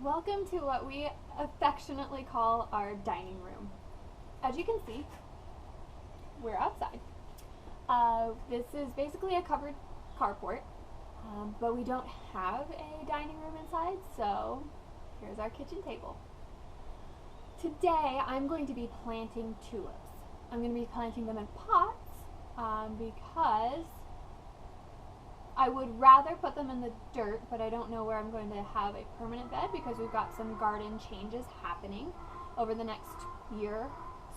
Welcome to what we affectionately call our dining room. As you can see, we're outside. This is basically a covered carport, but we don't have a dining room inside, so here's our kitchen table. Today I'm going to be planting tulips. I'm going to be planting them in pots because I would rather put them in the dirt, but I don't know where I'm going to have a permanent bed because we've got some garden changes happening over the next year.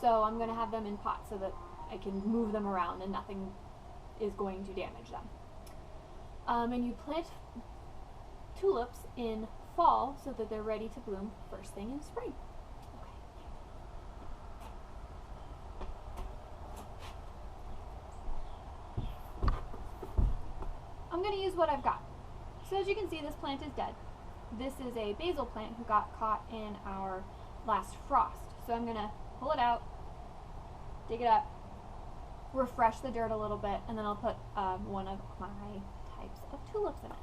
So I'm going to have them in pots so that I can move them around and nothing is going to damage them. And you plant tulips in fall so that they're ready to bloom first thing in spring. I'm going to use what I've got. So as you can see, this plant is dead. This is a basil plant who got caught in our last frost. So I'm going to pull it out, dig it up, refresh the dirt a little bit, and then I'll put one of my types of tulips in it.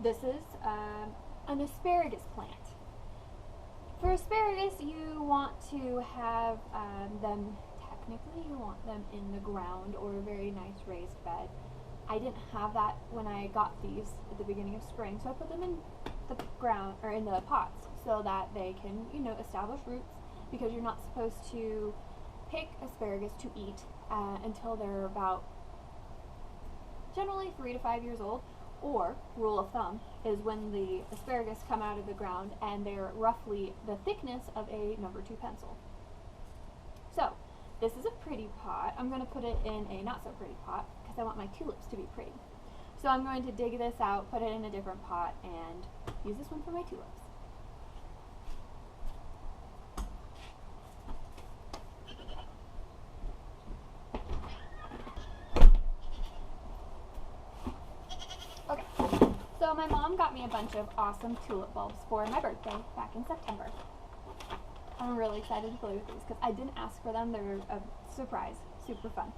This is an asparagus plant. For asparagus, you want to have technically you want them in the ground or a very nice raised bed. I didn't have that when I got these at the beginning of spring, so I put them in the ground or in the pots so that they can, establish roots, because you're not supposed to pick asparagus to eat until they're about generally 3 to 5 years old. Or, rule of thumb, is when the asparagus come out of the ground and they're roughly the thickness of a number 2 pencil. So, this is a pretty pot. I'm going to put it in a not so pretty pot because I want my tulips to be pretty. So I'm going to dig this out, put it in a different pot, and use this one for my tulips. So my mom got me a bunch of awesome tulip bulbs for my birthday back in September. I'm really excited to play with these because I didn't ask for them. They're a surprise, super fun.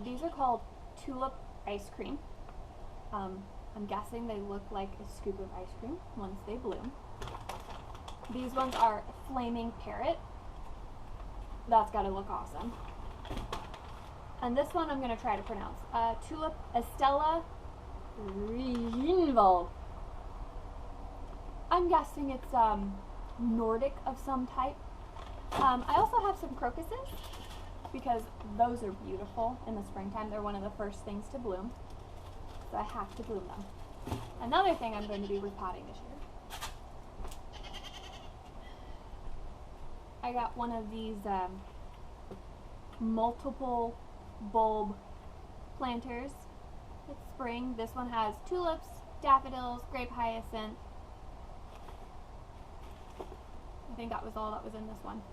These are called tulip ice cream. I'm guessing they look like a scoop of ice cream once they bloom. These ones are flaming parrot. That's got to look awesome. And this one I'm going to try to pronounce. Tulip Estella Reinvald. I'm guessing it's Nordic of some type. I also have some crocuses because those are beautiful in the springtime. They're one of the first things to bloom, so I have to bloom them. Another thing I'm going to be repotting this year. I got one of these multiple bulb planters. It's spring. This one has tulips, daffodils, grape hyacinth. I think that was all that was in this one.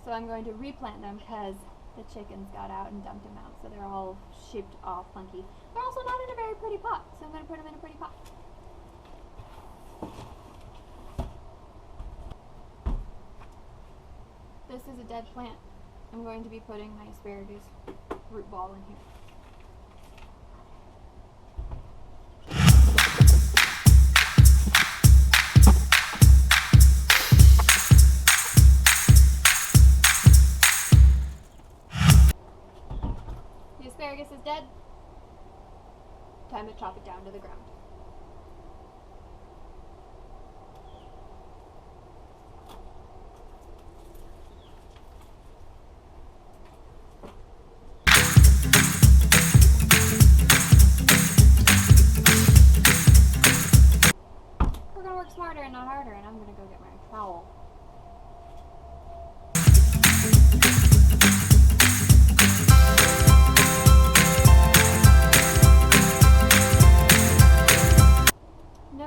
So I'm going to replant them because the chickens got out and dumped them out, so they're all shaped all funky. They're also not in a very pretty pot, so I'm going to put them in a pretty pot. This is a dead plant. I'm going to be putting my asparagus root ball in here. Asparagus is dead. Time to chop it down to the ground. We're going to work smarter and not harder, and I'm going to go get my trowel.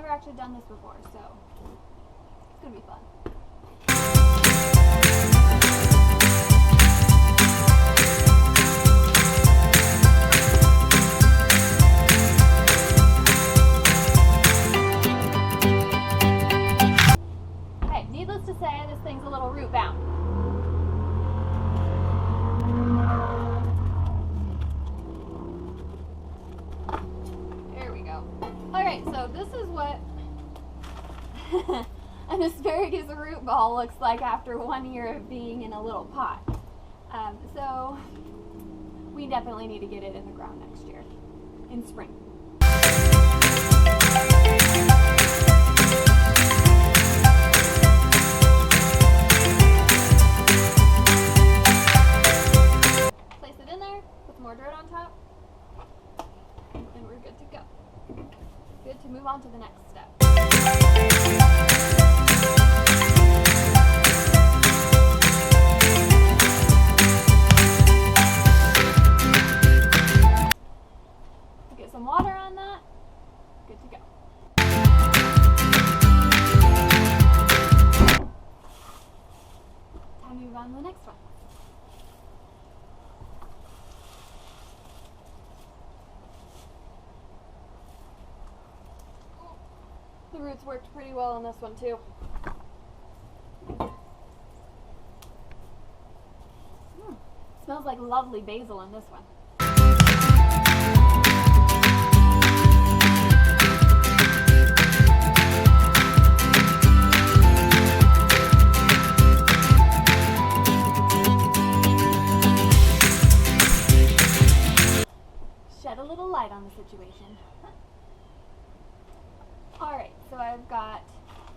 Actually done this before, so it's gonna be fun. Okay, needless to say, this thing's a little root bound. So this is what an asparagus root ball looks like after 1 year of being in a little pot. So we definitely need to get it in the ground next year, in spring. Place it in there, put more dirt on top, and we're good to go. Good to move on to the next step. Get some water on that. Good to go. Time to move on to the next one. The roots worked pretty well on this one too. Smells like lovely basil in this one. Shed a little light on the situation. Alright, so I've got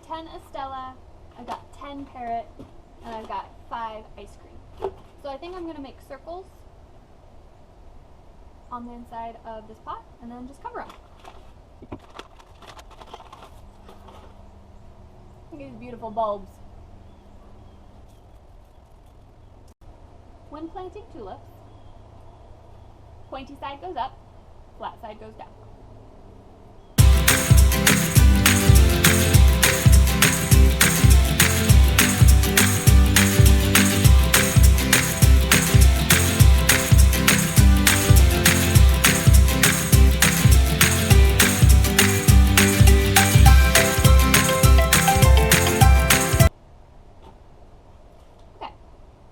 10 Estella, I've got 10 Parrot, and I've got 5 ice cream. So I think I'm going to make circles on the inside of this pot and then just cover them. Look at these beautiful bulbs. When planting tulips, pointy side goes up, flat side goes down.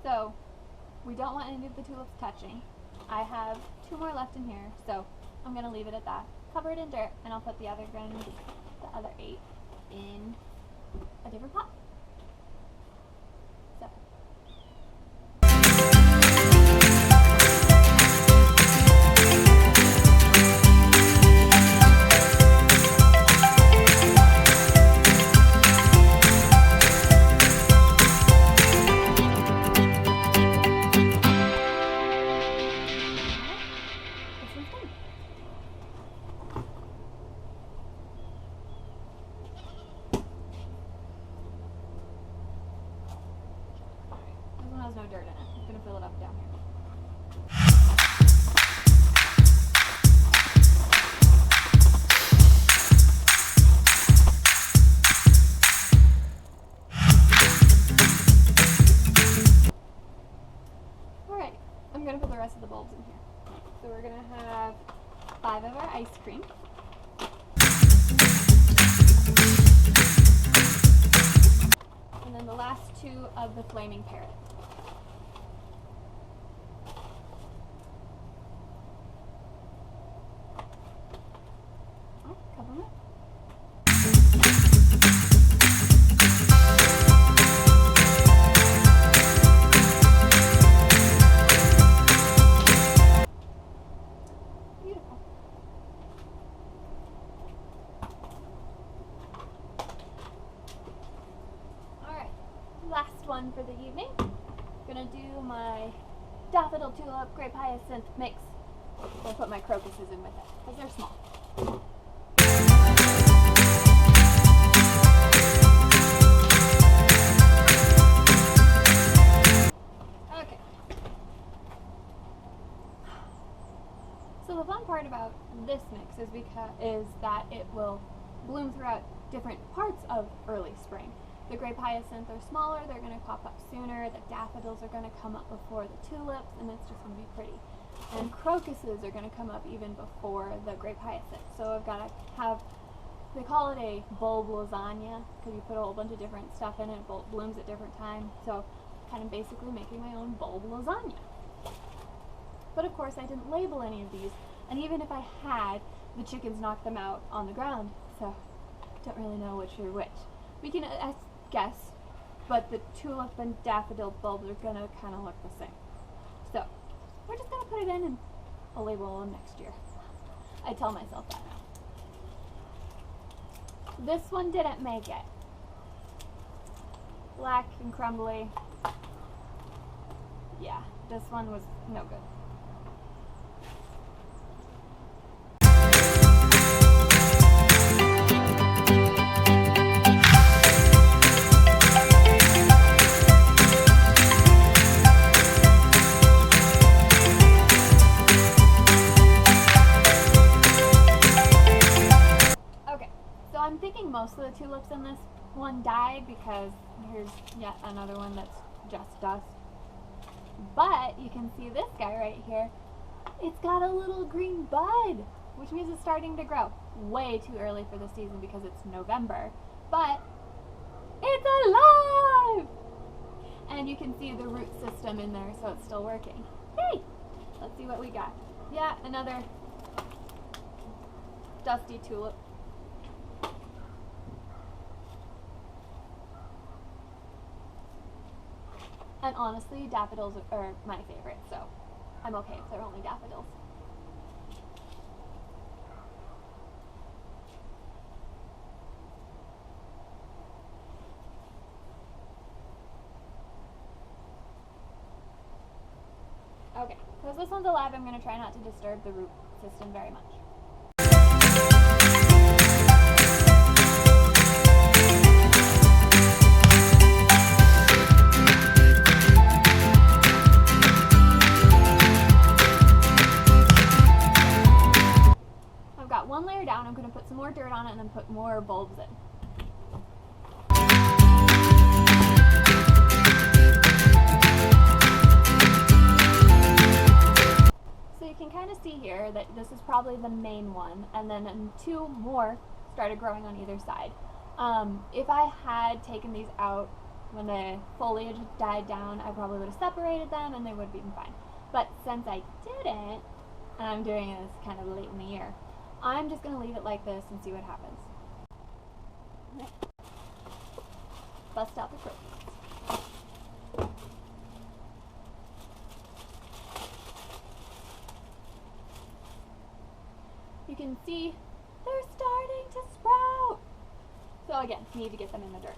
So we don't want any of the tulips touching. I have 2 more left in here, so I'm going to leave it at that. Cover it in dirt, and I'll put the other 8 in a different pot. So. No dirt in it. I'm going to fill it up down here. Alright, I'm going to put the rest of the bulbs in here. So we're going to have 5 of our ice cream. And then the last 2 of the flaming parrot. Cover it. Beautiful. Alright, last one for the evening. I'm gonna do my daffodil, tulip, grape hyacinth mix. I'll put my crocuses in with it, because they're small. So the fun part about this mix is that it will bloom throughout different parts of early spring. The grape hyacinth are smaller, they're going to pop up sooner, the daffodils are going to come up before the tulips, and it's just going to be pretty. And crocuses are going to come up even before the grape hyacinth. So I've got to have, they call it a bulb lasagna, because you put a whole bunch of different stuff in it, it blooms at different times. So kind of basically making my own bulb lasagna. But of course I didn't label any of these, and even if I had, the chickens knocked them out on the ground so don't really know which are which. We can guess, but the tulip and daffodil bulbs are gonna kind of look the same. So we're just gonna put it in and I'll label them next year. I tell myself that now. This one didn't make it. Black and crumbly. Yeah, this one was no good. I'm thinking most of the tulips in this one died because here's yet another one that's just dust. But you can see this guy right here. It's got a little green bud, which means it's starting to grow. Way too early for the season because it's November, but it's alive! And you can see the root system in there, so it's still working. Hey, let's see what we got. Yeah, another dusty tulip. And honestly, daffodils are my favorite, so I'm okay if they're only daffodils. Okay, because this one's alive, I'm going to try not to disturb the root system very much. One layer down, I'm going to put some more dirt on it and then put more bulbs in. So you can kind of see here that this is probably the main one, and then two more started growing on either side. If I had taken these out when the foliage died down, I probably would have separated them and they would have been fine. But since I didn't, and I'm doing this kind of late in the year, I'm just going to leave it like this and see what happens. Right. Bust out the crocus. You can see they're starting to sprout. So again, need to get them in the dirt.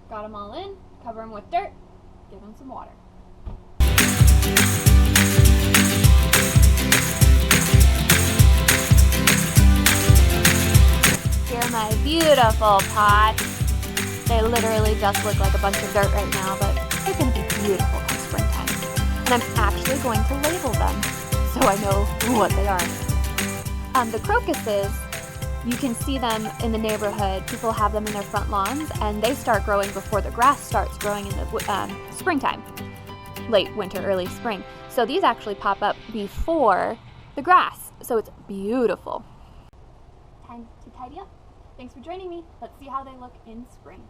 Got them all in, cover them with dirt, give them some water. Here are my beautiful pots. They literally just look like a bunch of dirt right now, but they're going to be beautiful come springtime. And I'm actually going to label them so I know what they are. The crocuses, you can see them in the neighborhood. People have them in their front lawns, and they start growing before the grass starts growing in the springtime, late winter, early spring. So these actually pop up before the grass, so it's beautiful. Time to tidy up. Thanks for joining me. Let's see how they look in spring.